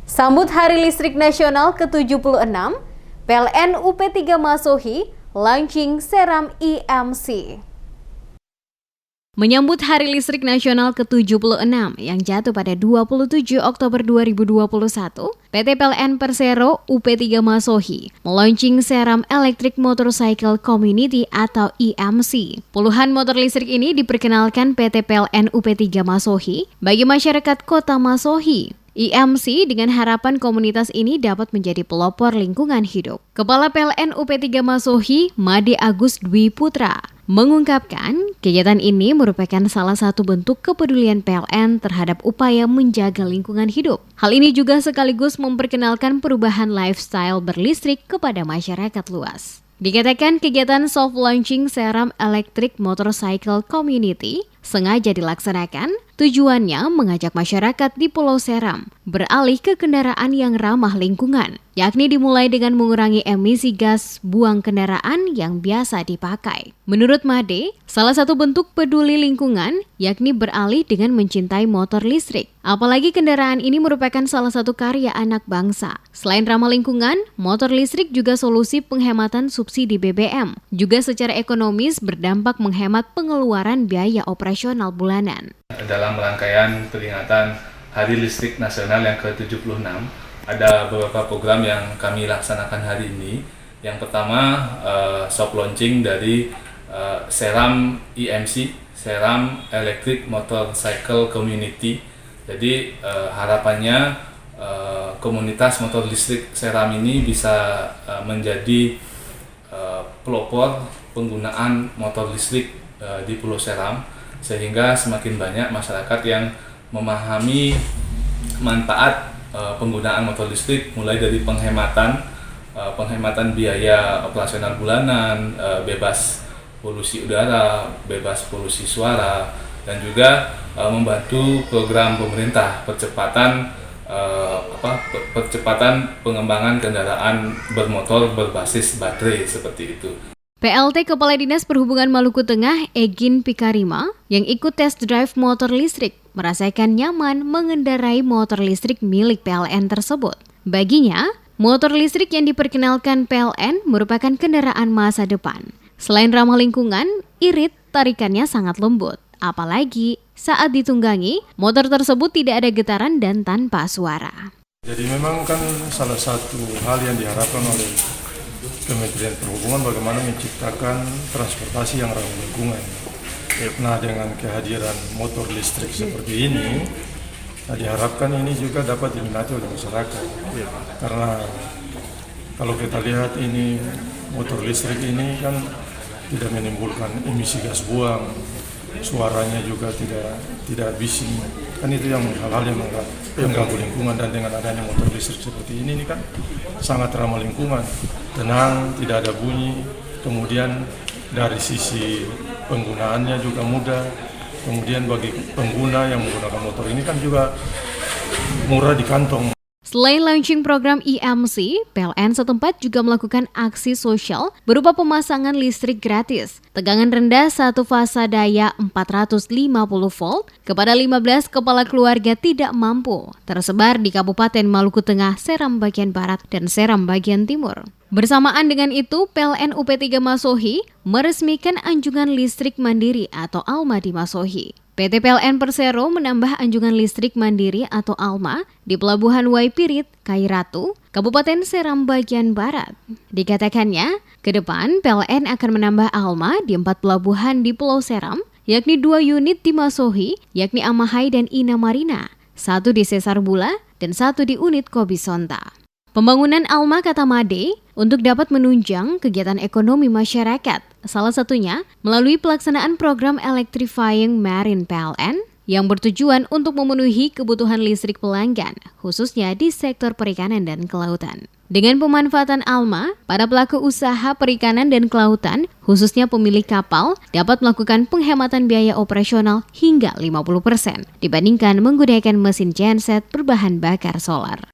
Sambut Hari Listrik Nasional ke-76, PLN UP3 Masohi launching seram EMC. Menyambut Hari Listrik Nasional ke-76 yang jatuh pada 27 Oktober 2021, PT PLN Persero UP3 Masohi meluncing seram Electric Motorcycle Community atau EMC. Puluhan motor listrik ini diperkenalkan PT PLN UP3 Masohi bagi masyarakat Kota Masohi. EMC dengan harapan komunitas ini dapat menjadi pelopor lingkungan hidup. Kepala PLN UP3 Masohi, Made Agus Dwi Putra, mengungkapkan kegiatan ini merupakan salah satu bentuk kepedulian PLN terhadap upaya menjaga lingkungan hidup. Hal ini juga sekaligus memperkenalkan perubahan lifestyle berlistrik kepada masyarakat luas. Dikatakan kegiatan soft launching seram Electric Motorcycle Community sengaja dilaksanakan, tujuannya mengajak masyarakat di Pulau Seram beralih ke kendaraan yang ramah lingkungan, yakni dimulai dengan mengurangi emisi gas buang kendaraan yang biasa dipakai. Menurut Made, salah satu bentuk peduli lingkungan yakni beralih dengan mencintai motor listrik. Apalagi kendaraan ini merupakan salah satu karya anak bangsa. Selain ramah lingkungan, motor listrik juga solusi penghematan subsidi BBM. Juga secara ekonomis berdampak menghemat pengeluaran biaya operasional bulanan. Dalam rangkaian peringatan Hari Listrik Nasional yang ke-76, ada beberapa program yang kami laksanakan hari ini. Yang pertama, soft launching dari seram EMC, seram Electric Motorcycle Community. Jadi harapannya komunitas motor listrik seram ini bisa menjadi pelopor penggunaan motor listrik di Pulau Seram, sehingga semakin banyak masyarakat yang memahami manfaat penggunaan motor listrik, mulai dari penghematan biaya operasional bulanan, bebas polusi udara, bebas polusi suara, dan juga membantu program pemerintah percepatan pengembangan kendaraan bermotor berbasis baterai seperti itu. PLT Kepala Dinas Perhubungan Maluku Tengah, Egin Pikarima, yang ikut test drive motor listrik, merasakan nyaman mengendarai motor listrik milik PLN tersebut. Baginya, motor listrik yang diperkenalkan PLN merupakan kendaraan masa depan. Selain ramah lingkungan, irit tarikannya sangat lembut. Apalagi saat ditunggangi, motor tersebut tidak ada getaran dan tanpa suara. Jadi memang kan salah satu hal yang diharapkan oleh Kementerian Perhubungan bagaimana menciptakan transportasi yang ramah lingkungan. Nah, dengan kehadiran motor listrik seperti ini, diharapkan ini juga dapat diminati oleh masyarakat. Karena kalau kita lihat ini motor listrik ini kan tidak menimbulkan emisi gas buang, suaranya juga tidak bising. Kan itu yang hal-hal yang mengganggu lingkungan, dan dengan adanya motor listrik seperti ini kan sangat ramah lingkungan, tenang, tidak ada bunyi. Kemudian dari sisi penggunaannya juga mudah. Kemudian bagi pengguna yang menggunakan motor ini kan juga murah di kantong. Selain launching program EMC, PLN setempat juga melakukan aksi sosial berupa pemasangan listrik gratis, tegangan rendah satu fasa daya 450 volt kepada 15 kepala keluarga tidak mampu, tersebar di Kabupaten Maluku Tengah, Seram bagian Barat, dan Seram bagian Timur. Bersamaan dengan itu, PLN UP3 Masohi meresmikan anjungan listrik mandiri atau ALMA di Masohi. PT PLN Persero menambah anjungan listrik mandiri atau ALMA di Pelabuhan Waipirit, Kairatu, Kabupaten Seram bagian Barat. Dikatakannya, ke depan PLN akan menambah ALMA di 4 pelabuhan di Pulau Seram, yakni 2 unit di Masohi, yakni Amahai dan Ina Marina, 1 di Sesar Bula, dan 1 di unit Kobisonta. Pembangunan ALMA, kata Made, untuk dapat menunjang kegiatan ekonomi masyarakat, salah satunya melalui pelaksanaan program Electrifying Marine PLN yang bertujuan untuk memenuhi kebutuhan listrik pelanggan, khususnya di sektor perikanan dan kelautan. Dengan pemanfaatan ALMA, para pelaku usaha perikanan dan kelautan, khususnya pemilik kapal, dapat melakukan penghematan biaya operasional hingga 50% dibandingkan menggunakan mesin genset berbahan bakar solar.